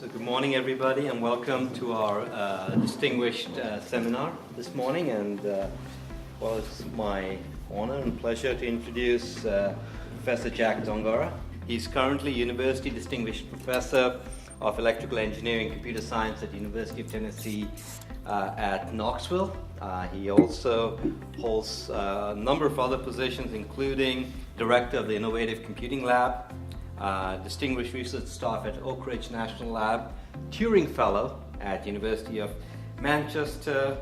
So good morning, everybody, and welcome to our distinguished seminar this morning. And well, it's my honor and pleasure to introduce Professor Jack Dongarra. He's currently University Distinguished Professor of Electrical Engineering and Computer Science at the University of Tennessee at Knoxville. He also holds a number of other positions, including Director of the Innovative Computing Lab, Distinguished Research Staff at Oak Ridge National Lab, Turing Fellow at University of Manchester,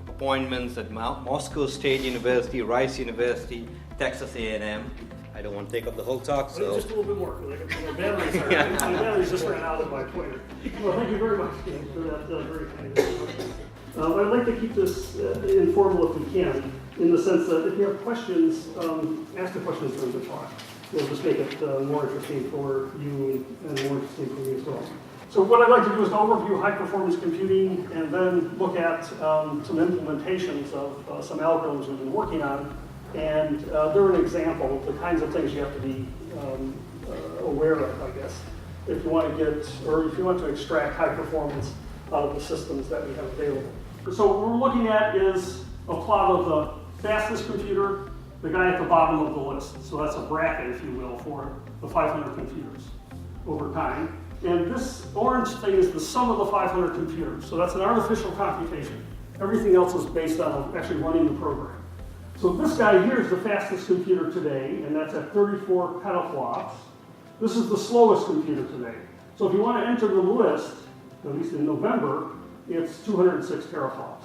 appointments at Moscow State University, Rice University, Texas A&M. I don't want to take up the whole talk, so... Just a little bit more, because my batteries just ran out of my pointer. Well, thank you very much for that very kind introduction. I'd like to keep this informal if we can, in the sense that if you have questions, ask the questions during the talk. We'll just make it more interesting for you and more interesting for me as well. So what I'd like to do is to overview high-performance computing and then look at some implementations of some algorithms we've been working on. And they're an example of the kinds of things you have to be aware of, I guess, if you want to get, or if you want to extract high performance out of the systems that we have available. So what we're looking at is a plot of the fastest computer, the guy at the bottom of the list. So that's a bracket, if you will, for the 500 computers over time. And this orange thing is the sum of the 500 computers. So that's an artificial computation. Everything else is based on actually running the program. So this guy here is the fastest computer today, and that's at 34 petaflops. This is the slowest computer today. So if you want to enter the list, at least in November, it's 206 teraflops.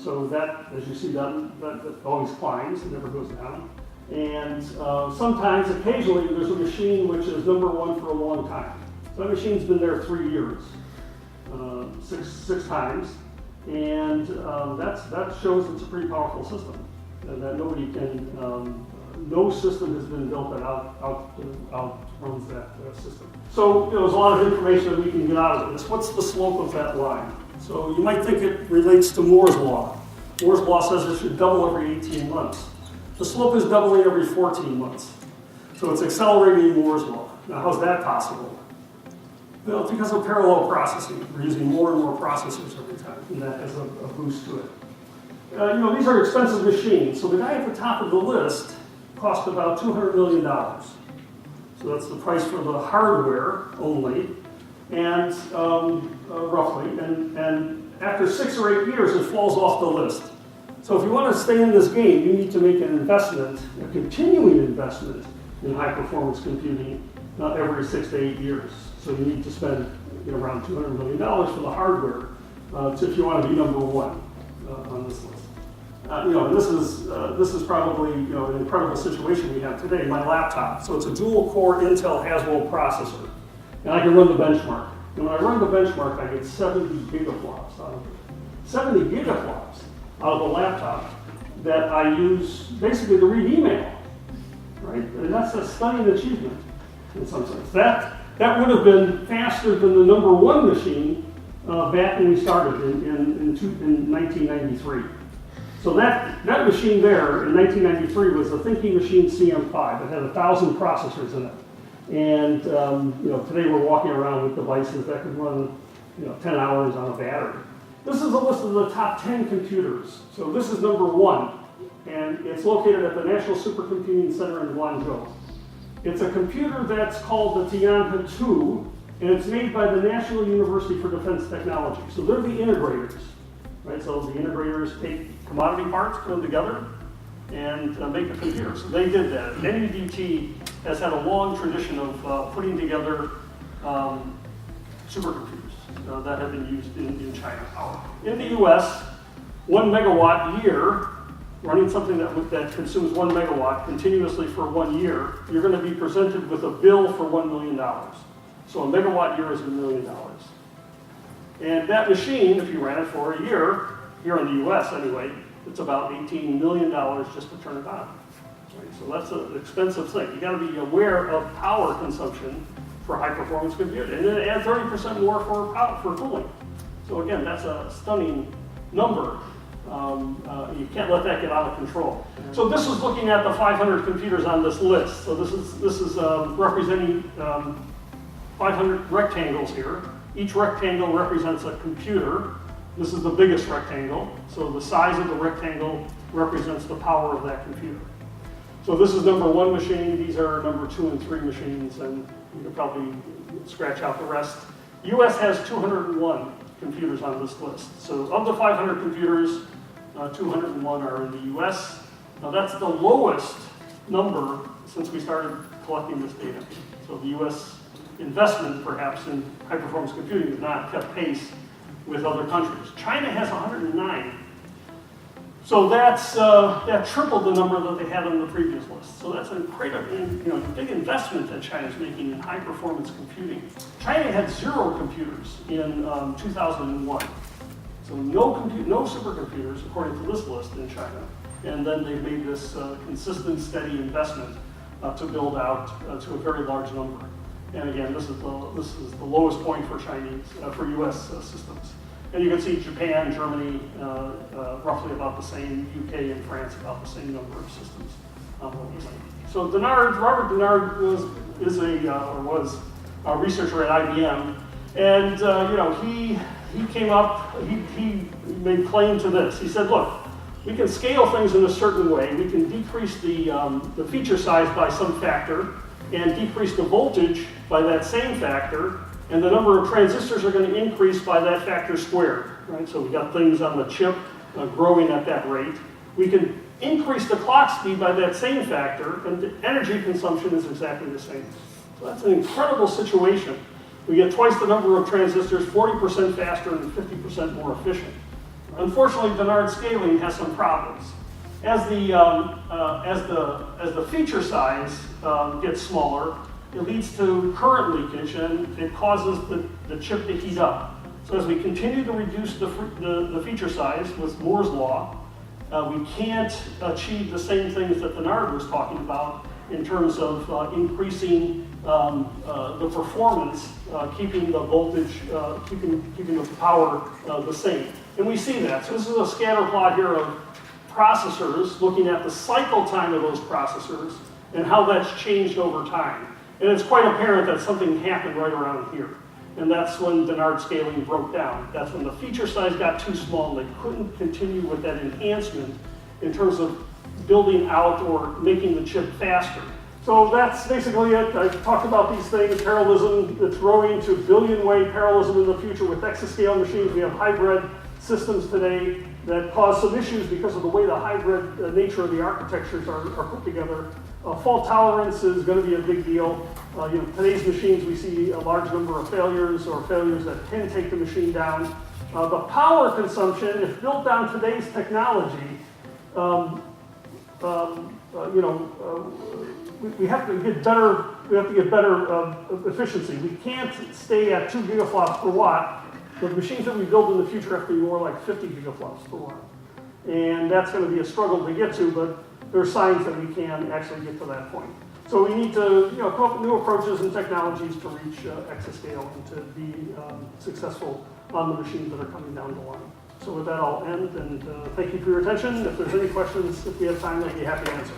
So that, as you see, that always climbs, it never goes down. And sometimes, occasionally, there's a machine which is number one for a long time. So that machine's been there 3 years, six times. And that shows it's a pretty powerful system, and that nobody can, no system has been built that outruns that system. So there's a lot of information that we can get out of this. What's the slope of that line? So you might think it relates to Moore's law. Moore's law says it should double every 18 months. The slope is doubling every 14 months. So it's accelerating Moore's law. Now how's that possible? Well, it's because of parallel processing. We're using more and more processors every time, and that has a boost to it. These are expensive machines. So the guy at the top of the list cost about $200 million. So that's the price for the hardware only, and roughly. And after 6 or 8 years, it falls off the list. So if you want to stay in this game, you need to make an investment, a continuing investment in high-performance computing every 6 to 8 years. So you need to spend around $200 million for the hardware if you want to be number one on this list. And this is probably an incredible situation we have today. My laptop, so it's a dual-core Intel Haswell processor, and I can run the benchmark. And when I run the benchmark, I get 70 gigaflops out of it. 70 gigaflops out of a laptop that I use basically to read email, right? And that's a stunning achievement in some sense. That would have been faster than the number one machine back when we started in 1993. So that machine there in 1993 was a Thinking Machine CM5. It had 1,000 processors in it. And today we're walking around with devices that can run 10 hours on a battery. This is a list of the top 10 computers. So this is number one, and it's located at the National Supercomputing Center in Guangzhou. It's a computer that's called the Tianhe 2, and it's made by the National University for Defense Technology. So they're the integrators, right? So the integrators take commodity parts, put them together, and make a computer. So they did that. NEDT has had a long tradition of putting together supercomputers that have been used in China. In the US, 1 megawatt year, running something that consumes 1 megawatt continuously for 1 year, you're going to be presented with a bill for $1 million. So a megawatt year is $1 million. And that machine, if you ran it for a year, here in the US anyway, it's about $18 million just to turn it on. Right? So that's an expensive thing. You got to be aware of power consumption for high performance computing. And then add 30% more for cooling. So again, that's a stunning number. You can't let that get out of control. So this is looking at the 500 computers on this list. So this is representing 500 rectangles here. Each rectangle represents a computer. This is the biggest rectangle, so the size of the rectangle represents the power of that computer. So this is number 1 machine, these are number 2 and 3 machines, and you can probably scratch out the rest. US has 201 computers on this list. So of the 500 computers, 201 are in the US. Now that's the lowest number since we started collecting this data. So the US investment, perhaps, in high-performance computing has not kept pace with other countries. China has 109. So that tripled the number that they had on the previous list. So that's a big investment that China's making in high-performance computing. China had 0 computers in 2001. So no supercomputers, according to this list, in China. And then they made this consistent, steady investment to build out to a very large number. And again, this is the lowest point for U.S. systems. And you can see Japan, Germany, roughly about the same. UK and France about the same number of systems. So Robert Denard was a researcher at IBM, and he came up. He made claim to this. He said, "Look, we can scale things in a certain way. We can decrease the feature size by some factor, and decrease the voltage by that same factor." And the number of transistors are going to increase by that factor squared, right? So we've got things on the chip growing at that rate. We can increase the clock speed by that same factor, and the energy consumption is exactly the same. So that's an incredible situation. We get twice the number of transistors, 40% faster, and 50% more efficient. Unfortunately, Denard scaling has some problems. As the feature size gets smaller, it leads to current leakage, and it causes the chip to heat up. So as we continue to reduce the feature size with Moore's law, we can't achieve the same things that Denard was talking about in terms of increasing the performance, keeping the voltage, keeping the power the same. And we see that. So this is a scatter plot here of processors, looking at the cycle time of those processors and how that's changed over time. And it's quite apparent that something happened right around here. And that's when Denard scaling broke down. That's when the feature size got too small and they couldn't continue with that enhancement in terms of building out or making the chip faster. So that's basically it. I talked about these things, parallelism that's growing to billion-way parallelism in the future with exascale machines. We have hybrid systems today that cause some issues because of the way the hybrid nature of the architectures are put together. Fault tolerance is going to be a big deal. Today's machines, we see a large number of failures or failures that can take the machine down. The power consumption, if built on today's technology, we have to get better. We have to get better efficiency. We can't stay at 2 gigaflops per watt. The machines that we build in the future have to be more like 50 gigaflops per watt. And that's going to be a struggle to get to, but there are signs that we can actually get to that point. So we need to come up with new approaches and technologies to reach exascale and to be successful on the machines that are coming down the line. So with that, I'll end, and thank you for your attention. If there's any questions, if we have time, I'd be happy to answer.